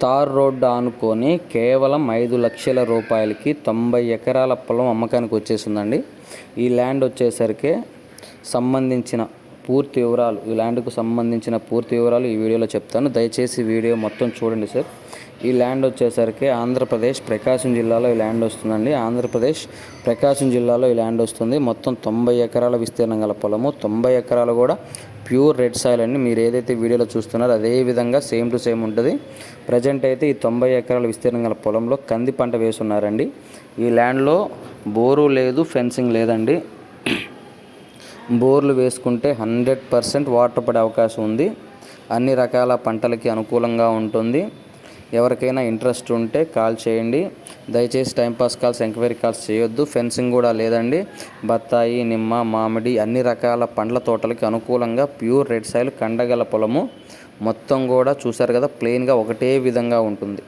Tar road ఆనుకొని కేవలం 5 లక్షల రూపాయలకి 90 ఎకరాల పొలం అమ్మకానికి వచ్చేసిందండి. ఈ ల్యాండ్ వచ్చేసరికి సంబంధించిన పూర్తి వివరాలు ఈ ల్యాండ్కు సంబంధించిన పూర్తి వివరాలు ఈ వీడియోలో చెప్తాను. దయచేసి వీడియో మొత్తం చూడండి సార్. ఈ ల్యాండ్ వచ్చేసరికి ఆంధ్రప్రదేశ్ ప్రకాశం జిల్లాలో ఈ ల్యాండ్ వస్తుందండి. ఆంధ్రప్రదేశ్ ప్రకాశం జిల్లాలో ఈ ల్యాండ్ వస్తుంది. మొత్తం 90 ఎకరాల విస్తీర్ణం గల పొలము. 90 ఎకరాలు కూడా ప్యూర్ రెడ్ సాయిల్ అండి. మీరు ఏదైతే వీడియోలో చూస్తున్నారో అదే విధంగా సేమ్ టు సేమ్ ఉంటుంది. ప్రజెంట్ అయితే ఈ 90 ఎకరాల విస్తీర్ణం గల పొలంలో కంది పంట వేస్తున్నారండి. ఈ ల్యాండ్లో బోరు లేదు, ఫెన్సింగ్ లేదండి. బోర్లు వేసుకుంటే 100% వాటర్ పడే అవకాశం ఉంది. అన్ని రకాల పంటలకి అనుకూలంగా ఉంటుంది. ఎవరికైనా ఇంట్రెస్ట్ ఉంటే కాల్ చేయండి. దయచేసి టైంపాస్ కాల్స్, ఎంక్వైరీ కాల్స్ చేయొద్దు. ఫెన్సింగ్ కూడా లేదండి. బత్తాయి, నిమ్మ, మామిడి అన్ని రకాల పండ్ల తోటలకి అనుకూలంగా ప్యూర్ రెడ్ సాయిల్ కండగల పొలము. మొత్తం కూడా చూసారు కదా, ప్లెయిన్గా ఒకటే విధంగా ఉంటుంది.